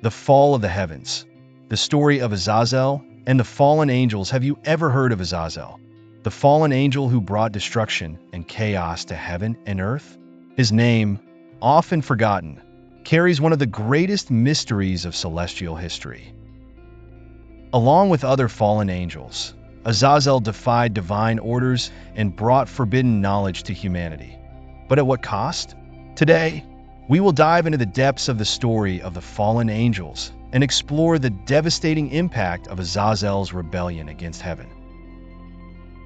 The fall of the heavens. The story of Azazel and the fallen angels. Have you ever heard of Azazel, the fallen angel who brought destruction and chaos to heaven and earth? His name, often forgotten, carries one of the greatest mysteries of celestial history. Along with other fallen angels, Azazel defied divine orders and brought forbidden knowledge to humanity. But at what cost? Today, we will dive into the depths of the story of the fallen angels and explore the devastating impact of Azazel's rebellion against heaven.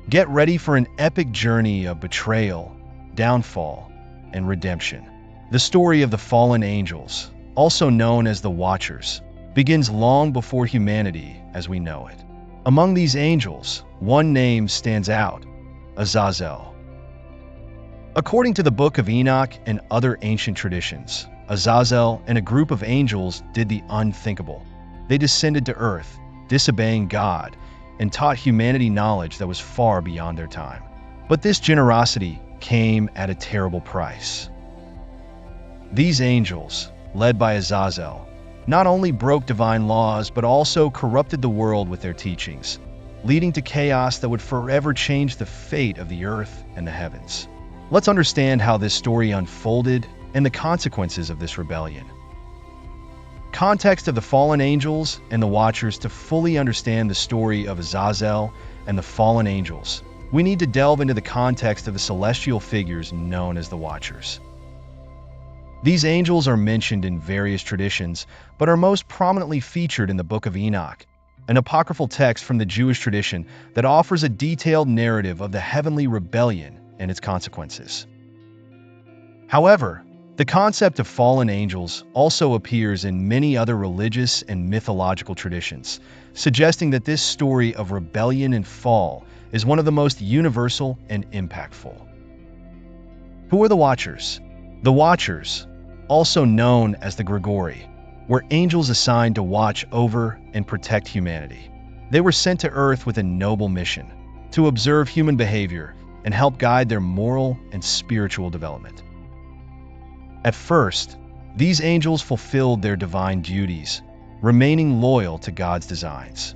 Get ready for an epic journey of betrayal, downfall, and redemption. The story of the fallen angels, also known as the Watchers, begins long before humanity as we know it. Among these angels, one name stands out: Azazel. According to the Book of Enoch and other ancient traditions, Azazel and a group of angels did the unthinkable. They descended to earth, disobeying God, and taught humanity knowledge that was far beyond their time. But this generosity came at a terrible price. These angels, led by Azazel, not only broke divine laws but also corrupted the world with their teachings, leading to chaos that would forever change the fate of the earth and the heavens. Let's understand how this story unfolded and the consequences of this rebellion. Context of the fallen angels and the Watchers. To fully understand the story of Azazel and the fallen angels, we need to delve into the context of the celestial figures known as the Watchers. These angels are mentioned in various traditions, but are most prominently featured in the Book of Enoch, an apocryphal text from the Jewish tradition that offers a detailed narrative of the heavenly rebellion and its consequences. However, the concept of fallen angels also appears in many other religious and mythological traditions, suggesting that this story of rebellion and fall is one of the most universal and impactful. Who are the Watchers? The Watchers, also known as the Grigori, were angels assigned to watch over and protect humanity. They were sent to earth with a noble mission: to observe human behavior and help guide their moral and spiritual development. At first, these angels fulfilled their divine duties, remaining loyal to God's designs.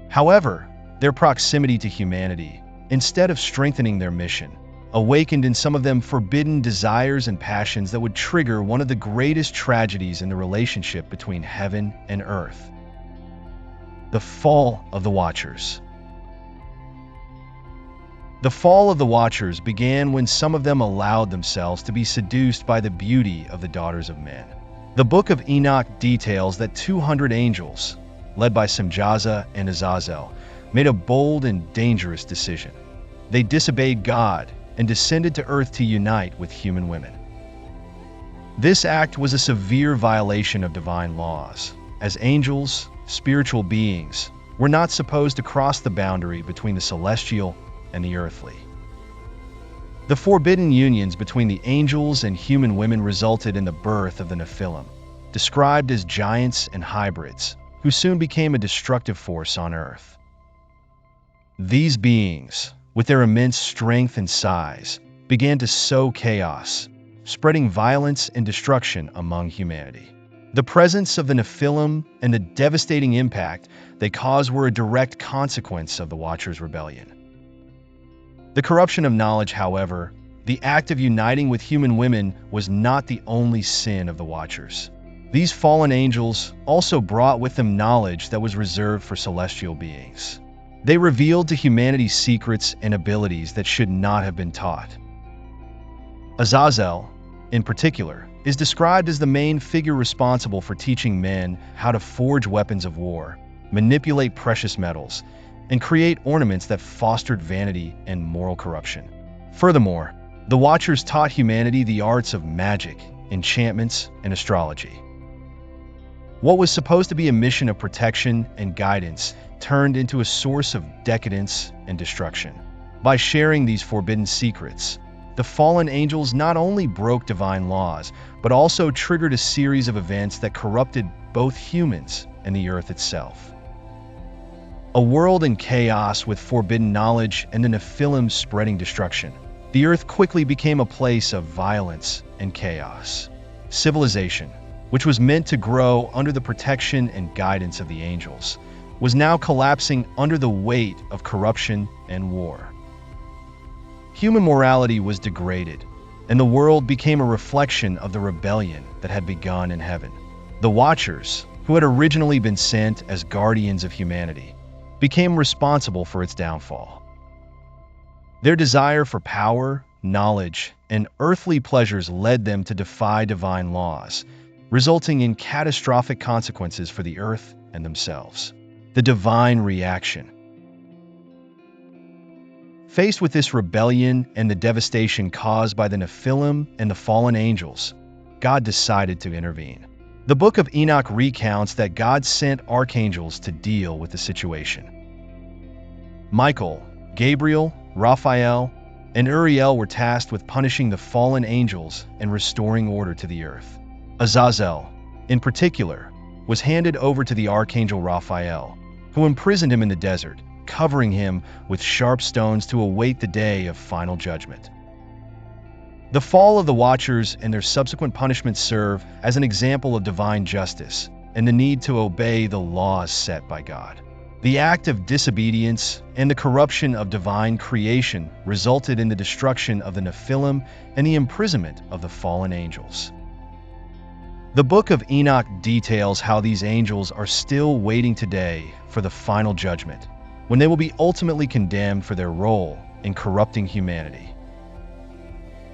However, their proximity to humanity, instead of strengthening their mission, awakened in some of them forbidden desires and passions that would trigger one of the greatest tragedies in the relationship between heaven and earth: the fall of the Watchers. The fall of the Watchers began when some of them allowed themselves to be seduced by the beauty of the daughters of men. The Book of Enoch details that 200 angels, led by Semjaza and Azazel, made a bold and dangerous decision. They disobeyed God and descended to earth to unite with human women. This act was a severe violation of divine laws, as angels, spiritual beings, were not supposed to cross the boundary between the celestial and the earthly. The forbidden unions between the angels and human women resulted in the birth of the Nephilim, described as giants and hybrids, who soon became a destructive force on earth. These beings, with their immense strength and size, began to sow chaos, spreading violence and destruction among humanity. The presence of the Nephilim and the devastating impact they caused were a direct consequence of the Watchers' rebellion. The corruption of knowledge, however, the act of uniting with human women, was not the only sin of the Watchers. These fallen angels also brought with them knowledge that was reserved for celestial beings. They revealed to humanity secrets and abilities that should not have been taught. Azazel, in particular, is described as the main figure responsible for teaching men how to forge weapons of war, manipulate precious metals, and create ornaments that fostered vanity and moral corruption. Furthermore, the Watchers taught humanity the arts of magic, enchantments, and astrology. What was supposed to be a mission of protection and guidance turned into a source of decadence and destruction. By sharing these forbidden secrets, the fallen angels not only broke divine laws, but also triggered a series of events that corrupted both humans and the earth itself. A world in chaos with forbidden knowledge and the Nephilim spreading destruction, the earth quickly became a place of violence and chaos. Civilization, which was meant to grow under the protection and guidance of the angels, was now collapsing under the weight of corruption and war. Human morality was degraded, and the world became a reflection of the rebellion that had begun in heaven. The Watchers, who had originally been sent as guardians of humanity, became responsible for its downfall. Their desire for power, knowledge, and earthly pleasures led them to defy divine laws, resulting in catastrophic consequences for the earth and themselves. The divine reaction. Faced with this rebellion and the devastation caused by the Nephilim and the fallen angels, God decided to intervene. The book of Enoch recounts that God sent archangels to deal with the situation. Michael, Gabriel, Raphael, and Uriel were tasked with punishing the fallen angels and restoring order to the earth. Azazel, in particular, was handed over to the archangel Raphael, who imprisoned him in the desert, covering him with sharp stones to await the day of final judgment. The fall of the Watchers and their subsequent punishments serve as an example of divine justice and the need to obey the laws set by God. The act of disobedience and the corruption of divine creation resulted in the destruction of the Nephilim and the imprisonment of the fallen angels. The book of Enoch details how these angels are still waiting today for the final judgment, when they will be ultimately condemned for their role in corrupting humanity.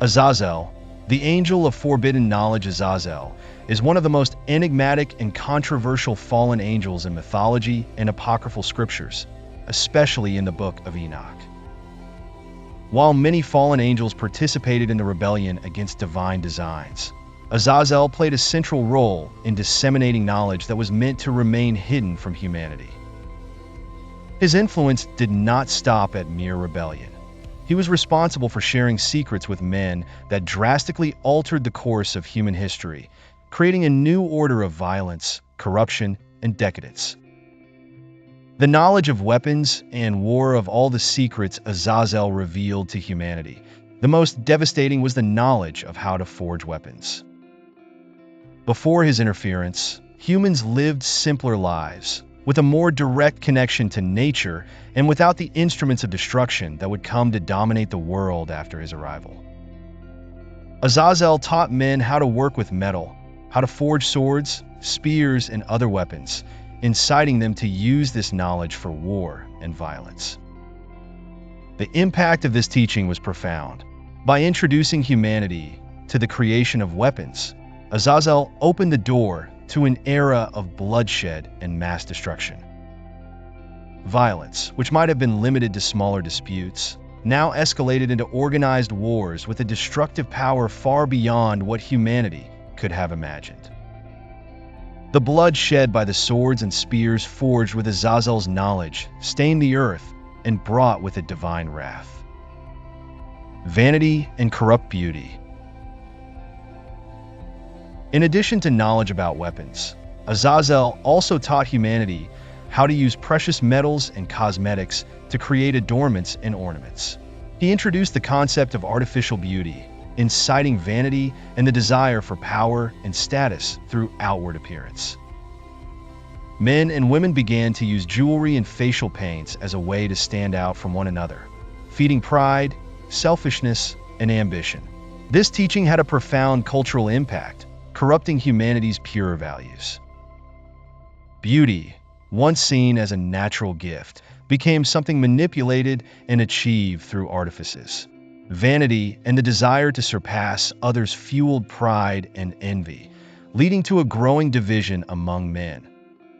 Azazel, the angel of forbidden knowledge. Azazel is one of the most enigmatic and controversial fallen angels in mythology and apocryphal scriptures, especially in the book of Enoch. While many fallen angels participated in the rebellion against divine designs, Azazel played a central role in disseminating knowledge that was meant to remain hidden from humanity. His influence did not stop at mere rebellion. He was responsible for sharing secrets with men that drastically altered the course of human history, creating a new order of violence, corruption, and decadence. The knowledge of weapons and war of all the secrets Azazel revealed to humanity. The most devastating was the knowledge of how to forge weapons. Before his interference, humans lived simpler lives, with a more direct connection to nature and without the instruments of destruction that would come to dominate the world after his arrival. Azazel taught men how to work with metal, how to forge swords, spears, and other weapons, inciting them to use this knowledge for war and violence. The impact of this teaching was profound. By introducing humanity to the creation of weapons, Azazel opened the door to an era of bloodshed and mass destruction. Violence, which might have been limited to smaller disputes, now escalated into organized wars with a destructive power far beyond what humanity could have imagined. The blood shed by the swords and spears forged with Azazel's knowledge stained the earth and brought with it divine wrath. Vanity and corrupt beauty. In addition to knowledge about weapons, Azazel also taught humanity how to use precious metals and cosmetics to create adornments and ornaments. He introduced the concept of artificial beauty, inciting vanity and the desire for power and status through outward appearance. Men and women began to use jewelry and facial paints as a way to stand out from one another, feeding pride, selfishness, and ambition. This teaching had a profound cultural impact, corrupting humanity's pure values. Beauty, once seen as a natural gift, became something manipulated and achieved through artifices. Vanity and the desire to surpass others fueled pride and envy, leading to a growing division among men,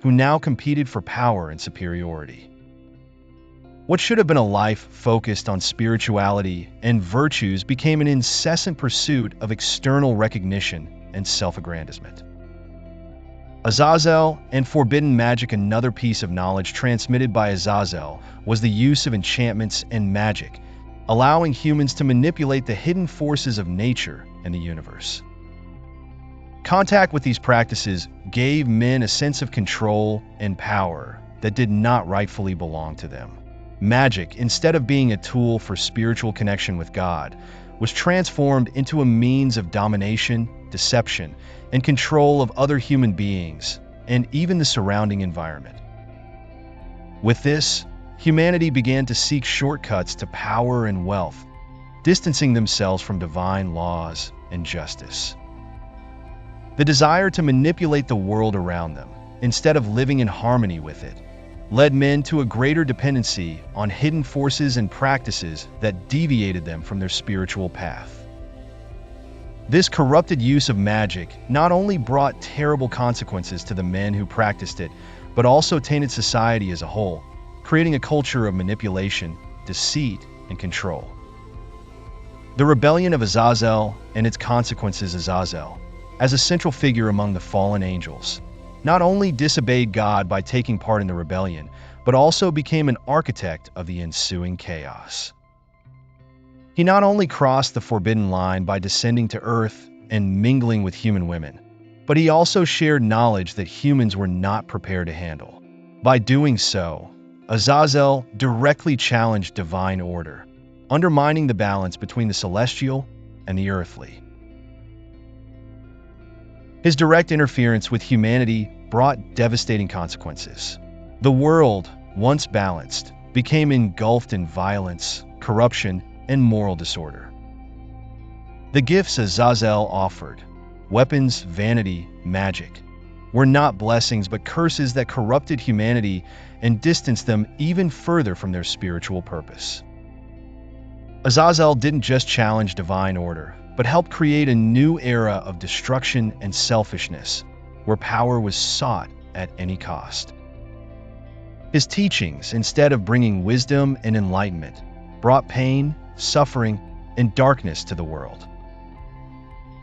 who now competed for power and superiority. What should have been a life focused on spirituality and virtues became an incessant pursuit of external recognition and self-aggrandizement. Azazel and forbidden magic. Another piece of knowledge transmitted by Azazel was the use of enchantments and magic, allowing humans to manipulate the hidden forces of nature and the universe. Contact with these practices gave men a sense of control and power that did not rightfully belong to them. Magic, instead of being a tool for spiritual connection with God, was transformed into a means of domination, deception, and control of other human beings, and even the surrounding environment. With this, humanity began to seek shortcuts to power and wealth, distancing themselves from divine laws and justice. The desire to manipulate the world around them, instead of living in harmony with it, led men to a greater dependency on hidden forces and practices that deviated them from their spiritual path. This corrupted use of magic not only brought terrible consequences to the men who practiced it, but also tainted society as a whole, creating a culture of manipulation, deceit, and control. The rebellion of Azazel and its consequences. Azazel, as a central figure among the fallen angels, not only disobeyed God by taking part in the rebellion, but also became an architect of the ensuing chaos. He not only crossed the forbidden line by descending to earth and mingling with human women, but he also shared knowledge that humans were not prepared to handle. By doing so, Azazel directly challenged divine order, undermining the balance between the celestial and the earthly. His direct interference with humanity brought devastating consequences. The world, once balanced, became engulfed in violence, corruption, and moral disorder. The gifts Azazel offered, weapons, vanity, magic, were not blessings but curses that corrupted humanity and distanced them even further from their spiritual purpose. Azazel didn't just challenge divine order, but helped create a new era of destruction and selfishness, where power was sought at any cost. His teachings, instead of bringing wisdom and enlightenment, brought pain, suffering, and darkness to the world.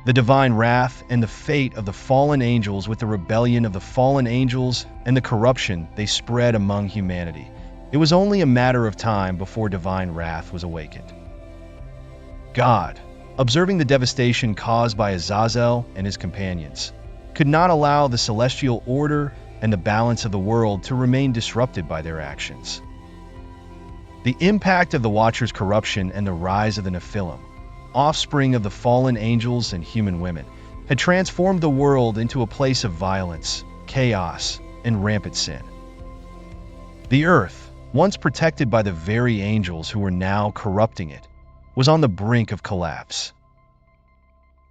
The divine wrath and the fate of the fallen angels, with the rebellion of the fallen angels and the corruption they spread among humanity, it was only a matter of time before divine wrath was awakened. God, observing the devastation caused by Azazel and his companions, could not allow the celestial order and the balance of the world to remain disrupted by their actions. The impact of the Watcher's corruption and the rise of the Nephilim, offspring of the fallen angels and human women, had transformed the world into a place of violence, chaos, and rampant sin. The earth, once protected by the very angels who were now corrupting it, was on the brink of collapse.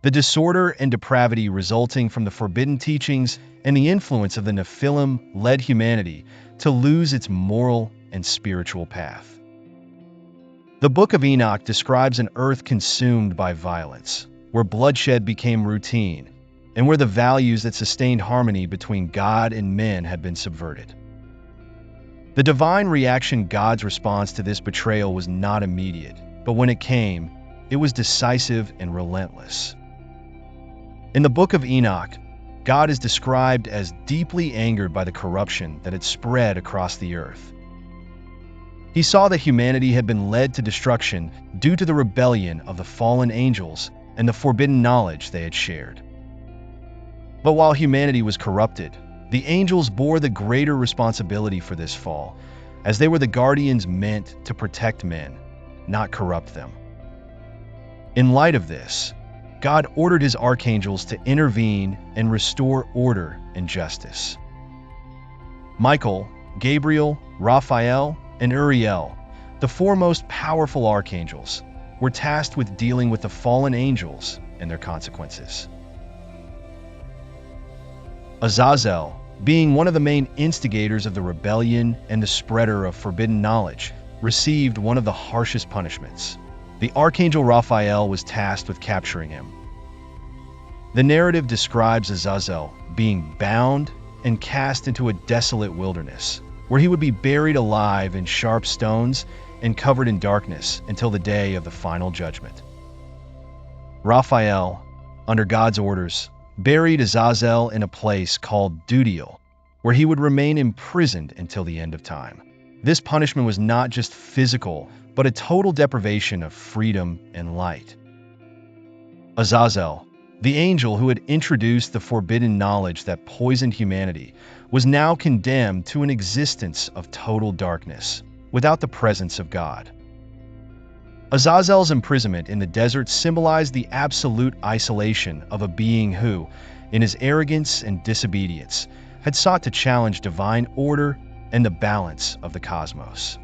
The disorder and depravity resulting from the forbidden teachings and the influence of the Nephilim led humanity to lose its moral and spiritual path. The Book of Enoch describes an earth consumed by violence, where bloodshed became routine, and where the values that sustained harmony between God and men had been subverted. The divine reaction, God's response to this betrayal, was not immediate, but when it came, it was decisive and relentless. In the Book of Enoch, God is described as deeply angered by the corruption that had spread across the earth. He saw that humanity had been led to destruction due to the rebellion of the fallen angels and the forbidden knowledge they had shared. But while humanity was corrupted, the angels bore the greater responsibility for this fall, as they were the guardians meant to protect men, not corrupt them. In light of this, God ordered his archangels to intervene and restore order and justice. Michael, Gabriel, Raphael, and Uriel, the four most powerful archangels, were tasked with dealing with the fallen angels and their consequences. Azazel, being one of the main instigators of the rebellion and the spreader of forbidden knowledge, received one of the harshest punishments. The archangel Raphael was tasked with capturing him. The narrative describes Azazel being bound and cast into a desolate wilderness, where he would be buried alive in sharp stones and covered in darkness until the day of the final judgment. Raphael, under God's orders, buried Azazel in a place called Dudiel, where he would remain imprisoned until the end of time. This punishment was not just physical, but a total deprivation of freedom and light. Azazel, the angel who had introduced the forbidden knowledge that poisoned humanity, was now condemned to an existence of total darkness, without the presence of God. Azazel's imprisonment in the desert symbolized the absolute isolation of a being who, in his arrogance and disobedience, had sought to challenge divine order and the balance of the cosmos.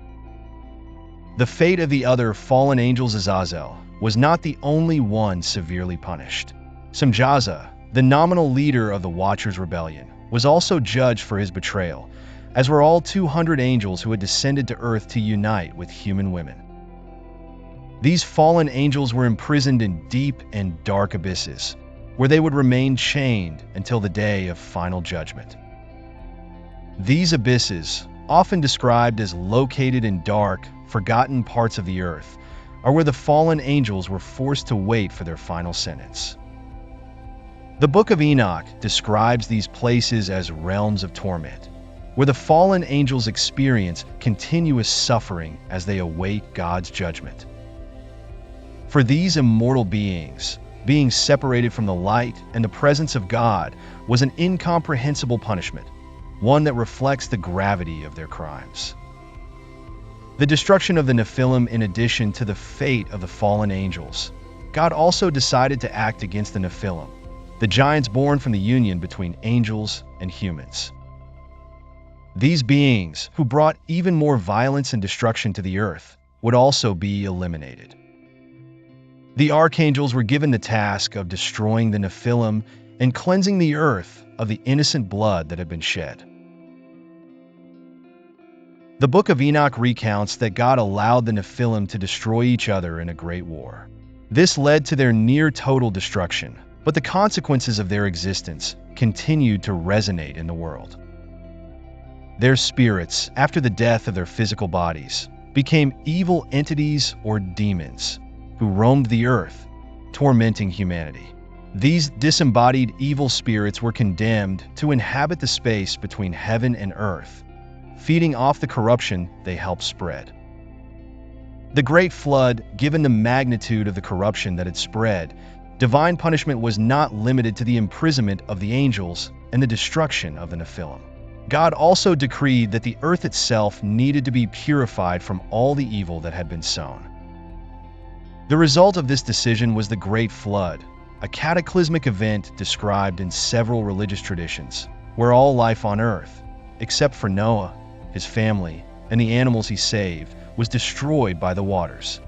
The fate of the other fallen angels, Azazel, was not the only one severely punished. Samjaza, the nominal leader of the Watchers' rebellion, was also judged for his betrayal, as were all 200 angels who had descended to earth to unite with human women. These fallen angels were imprisoned in deep and dark abysses, where they would remain chained until the day of final judgment. These abysses, often described as located in dark, forgotten parts of the earth, are where the fallen angels were forced to wait for their final sentence. The Book of Enoch describes these places as realms of torment, where the fallen angels experience continuous suffering as they await God's judgment. For these immortal beings, being separated from the light and the presence of God was an incomprehensible punishment, one that reflects the gravity of their crimes. The destruction of the Nephilim, in addition to the fate of the fallen angels, God also decided to act against the Nephilim, the giants born from the union between angels and humans. These beings, who brought even more violence and destruction to the earth, would also be eliminated. The archangels were given the task of destroying the Nephilim and cleansing the earth of the innocent blood that had been shed. The Book of Enoch recounts that God allowed the Nephilim to destroy each other in a great war. This led to their near-total destruction, but the consequences of their existence continued to resonate in the world. Their spirits, after the death of their physical bodies, became evil entities or demons who roamed the earth, tormenting humanity. These disembodied evil spirits were condemned to inhabit the space between heaven and earth, feeding off the corruption they helped spread. The Great Flood, given the magnitude of the corruption that had spread, divine punishment was not limited to the imprisonment of the angels and the destruction of the Nephilim. God also decreed that the earth itself needed to be purified from all the evil that had been sown. The result of this decision was the Great Flood, a cataclysmic event described in several religious traditions, where all life on earth, except for Noah, his family, and the animals he saved, was destroyed by the waters.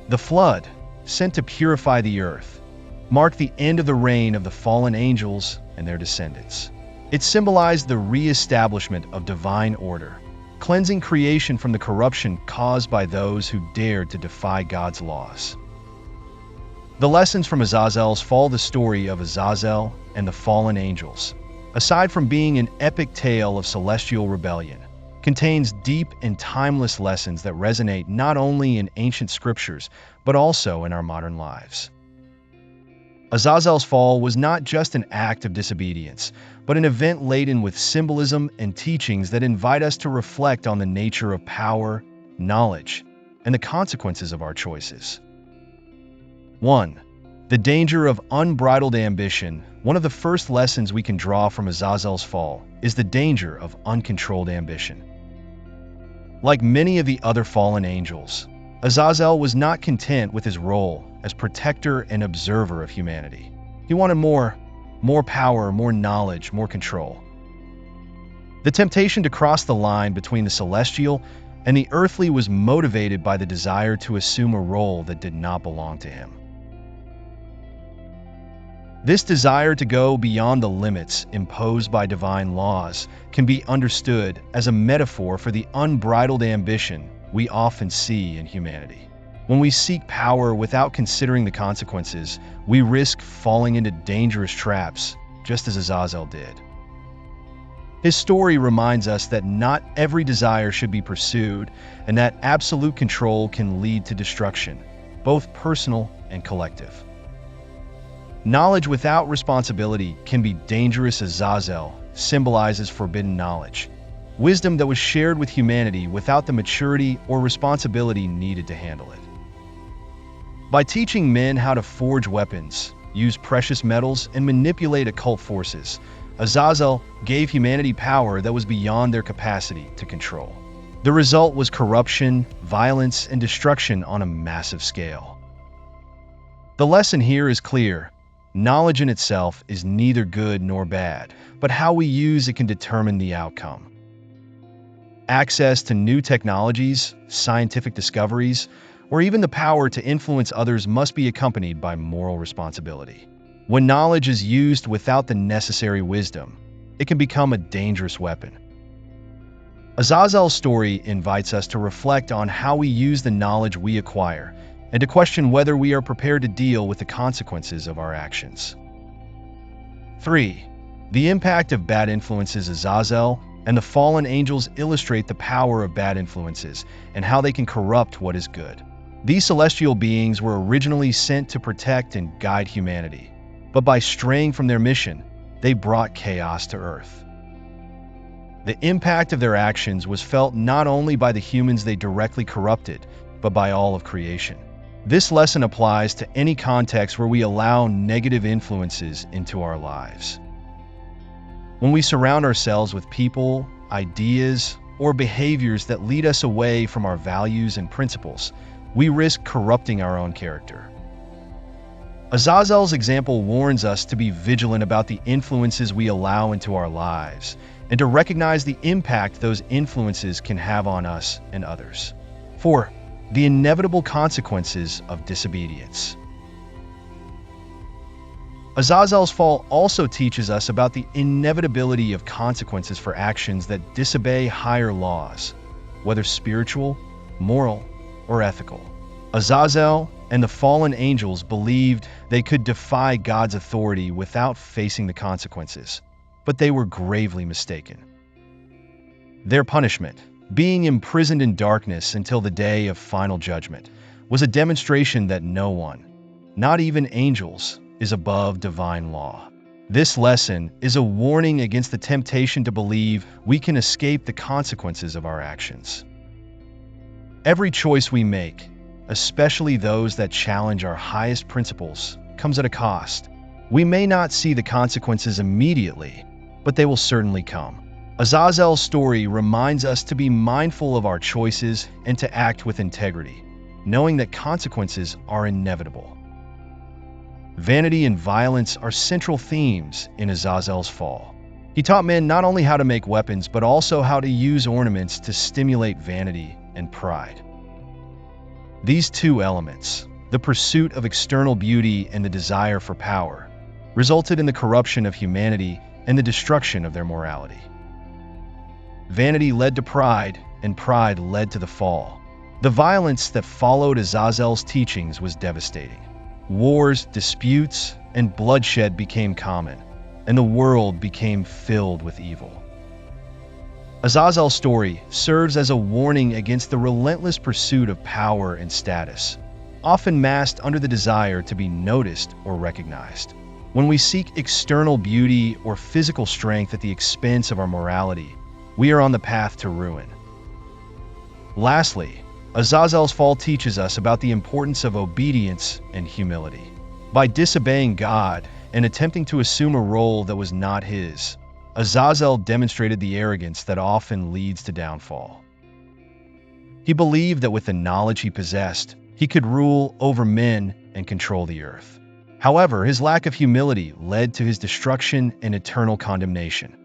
The flood, sent to purify the earth, marked the end of the reign of the fallen angels and their descendants. It symbolized the re-establishment of divine order, cleansing creation from the corruption caused by those who dared to defy God's laws. The lessons from Azazel's fall. The story of Azazel and the fallen angels, aside from being an epic tale of celestial rebellion, contains deep and timeless lessons that resonate not only in ancient scriptures, but also in our modern lives. Azazel's fall was not just an act of disobedience, but an event laden with symbolism and teachings that invite us to reflect on the nature of power, knowledge, and the consequences of our choices. 1. The danger of unbridled ambition. One of the first lessons we can draw from Azazel's fall is the danger of uncontrolled ambition. Like many of the other fallen angels, Azazel was not content with his role as protector and observer of humanity. He wanted more power, more knowledge, more control. The temptation to cross the line between the celestial and the earthly was motivated by the desire to assume a role that did not belong to him. This desire to go beyond the limits imposed by divine laws can be understood as a metaphor for the unbridled ambition we often see in humanity. When we seek power without considering the consequences, we risk falling into dangerous traps, just as Azazel did. His story reminds us that not every desire should be pursued, and that absolute control can lead to destruction, both personal and collective. Knowledge without responsibility can be dangerous. Azazel symbolizes forbidden knowledge, wisdom that was shared with humanity without the maturity or responsibility needed to handle it. By teaching men how to forge weapons, use precious metals, and manipulate occult forces, Azazel gave humanity power that was beyond their capacity to control. The result was corruption, violence, and destruction on a massive scale. The lesson here is clear. Knowledge in itself is neither good nor bad, but how we use it can determine the outcome. Access to new technologies, scientific discoveries, or even the power to influence others must be accompanied by moral responsibility. When knowledge is used without the necessary wisdom, it can become a dangerous weapon. Azazel's story invites us to reflect on how we use the knowledge we acquire and to question whether we are prepared to deal with the consequences of our actions. 3. The impact of bad influences. Azazel and the fallen angels illustrate the power of bad influences and how they can corrupt what is good. These celestial beings were originally sent to protect and guide humanity, but by straying from their mission, they brought chaos to Earth. The impact of their actions was felt not only by the humans they directly corrupted, but by all of creation. This lesson applies to any context where we allow negative influences into our lives. When we surround ourselves with people, ideas, or behaviors that lead us away from our values and principles, we risk corrupting our own character. Azazel's example warns us to be vigilant about the influences we allow into our lives and to recognize the impact those influences can have on us and others. 4. The inevitable consequences of disobedience. Azazel's fall also teaches us about the inevitability of consequences for actions that disobey higher laws, whether spiritual, moral, or ethical. Azazel and the fallen angels believed they could defy God's authority without facing the consequences, but they were gravely mistaken. Their punishment, being imprisoned in darkness until the day of final judgment, was a demonstration that no one, not even angels, is above divine law. This lesson is a warning against the temptation to believe we can escape the consequences of our actions. Every choice we make, especially those that challenge our highest principles, comes at a cost. We may not see the consequences immediately, but they will certainly come. Azazel's story reminds us to be mindful of our choices and to act with integrity, knowing that consequences are inevitable. Vanity and violence are central themes in Azazel's fall. He taught men not only how to make weapons, but also how to use ornaments to stimulate vanity and pride. These two elements, the pursuit of external beauty and the desire for power, resulted in the corruption of humanity and the destruction of their morality. Vanity led to pride, and pride led to the fall. The violence that followed Azazel's teachings was devastating. Wars, disputes, and bloodshed became common, and the world became filled with evil. Azazel's story serves as a warning against the relentless pursuit of power and status, often masked under the desire to be noticed or recognized. When we seek external beauty or physical strength at the expense of our morality, we are on the path to ruin. Lastly, Azazel's fall teaches us about the importance of obedience and humility. By disobeying God and attempting to assume a role that was not his, Azazel demonstrated the arrogance that often leads to downfall. He believed that with the knowledge he possessed, he could rule over men and control the earth. However, his lack of humility led to his destruction and eternal condemnation.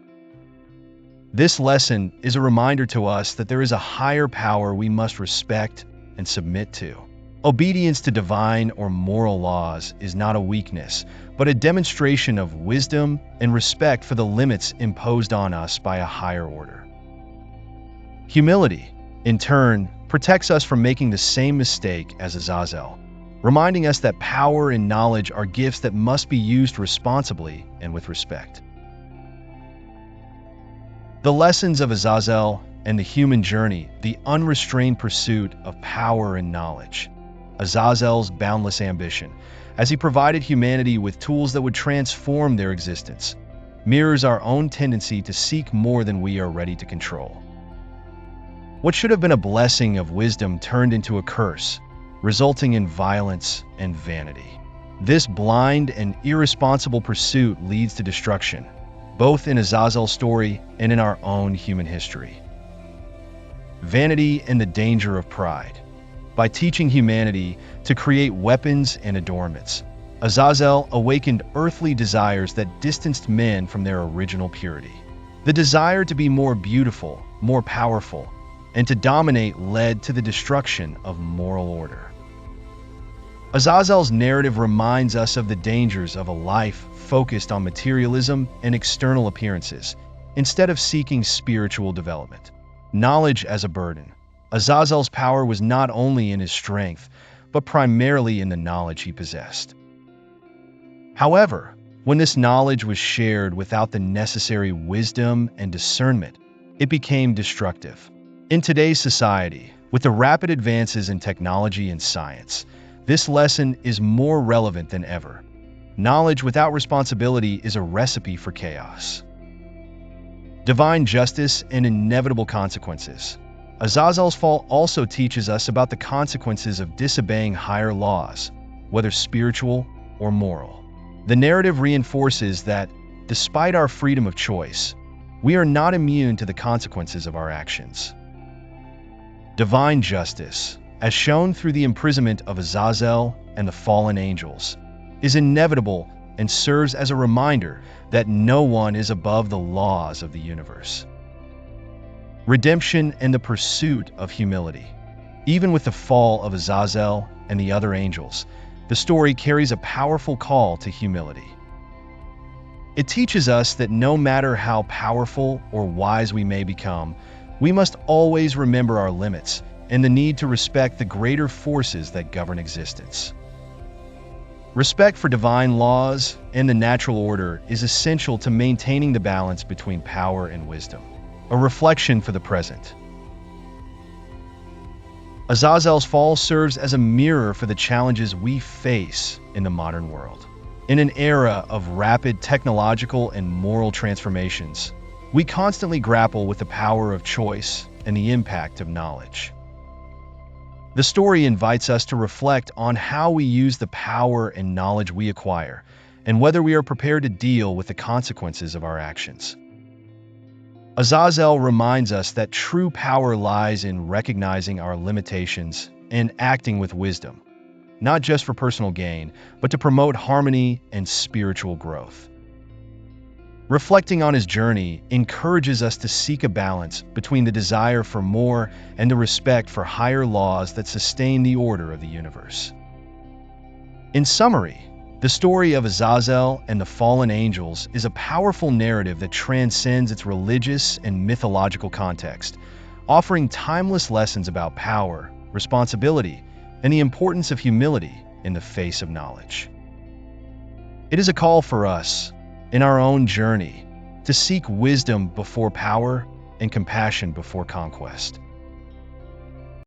This lesson is a reminder to us that there is a higher power we must respect and submit to. Obedience to divine or moral laws is not a weakness, but a demonstration of wisdom and respect for the limits imposed on us by a higher order. Humility, in turn, protects us from making the same mistake as Azazel, reminding us that power and knowledge are gifts that must be used responsibly and with respect. The lessons of Azazel and the human journey, the unrestrained pursuit of power and knowledge. Azazel's boundless ambition, as he provided humanity with tools that would transform their existence, mirrors our own tendency to seek more than we are ready to control. What should have been a blessing of wisdom turned into a curse, resulting in violence and vanity. This blind and irresponsible pursuit leads to destruction, both in Azazel's story and in our own human history. vanity and the danger of pride. By teaching humanity to create weapons and adornments, Azazel awakened earthly desires that distanced men from their original purity. The desire to be more beautiful, more powerful, and to dominate led to the destruction of moral order. Azazel's narrative reminds us of the dangers of a life focused on materialism and external appearances, instead of seeking spiritual development. Knowledge as a burden. Azazel's power was not only in his strength, but primarily in the knowledge he possessed. However, when this knowledge was shared without the necessary wisdom and discernment, it became destructive. In today's society, with the rapid advances in technology and science, this lesson is more relevant than ever. Knowledge without responsibility is a recipe for chaos. Divine justice and inevitable consequences. Azazel's fall also teaches us about the consequences of disobeying higher laws, whether spiritual or moral. The narrative reinforces that, despite our freedom of choice, we are not immune to the consequences of our actions. Divine justice, as shown through the imprisonment of Azazel and the fallen angels, is inevitable and serves as a reminder that no one is above the laws of the universe. Redemption and the pursuit of humility. Even with the fall of Azazel and the other angels, the story carries a powerful call to humility. It teaches us that no matter how powerful or wise we may become, we must always remember our limits and the need to respect the greater forces that govern existence. Respect for divine laws and the natural order is essential to maintaining the balance between power and wisdom. A reflection for the present. Azazel's fall serves as a mirror for the challenges we face in the modern world. In an era of rapid technological and moral transformations, we constantly grapple with the power of choice and the impact of knowledge. The story invites us to reflect on how we use the power and knowledge we acquire, and whether we are prepared to deal with the consequences of our actions. Azazel reminds us that true power lies in recognizing our limitations and acting with wisdom, not just for personal gain, but to promote harmony and spiritual growth. Reflecting on his journey encourages us to seek a balance between the desire for more and the respect for higher laws that sustain the order of the universe. In summary, the story of Azazel and the fallen angels is a powerful narrative that transcends its religious and mythological context, offering timeless lessons about power, responsibility, and the importance of humility in the face of knowledge. It is a call for us, in our own journey, to seek wisdom before power and compassion before conquest.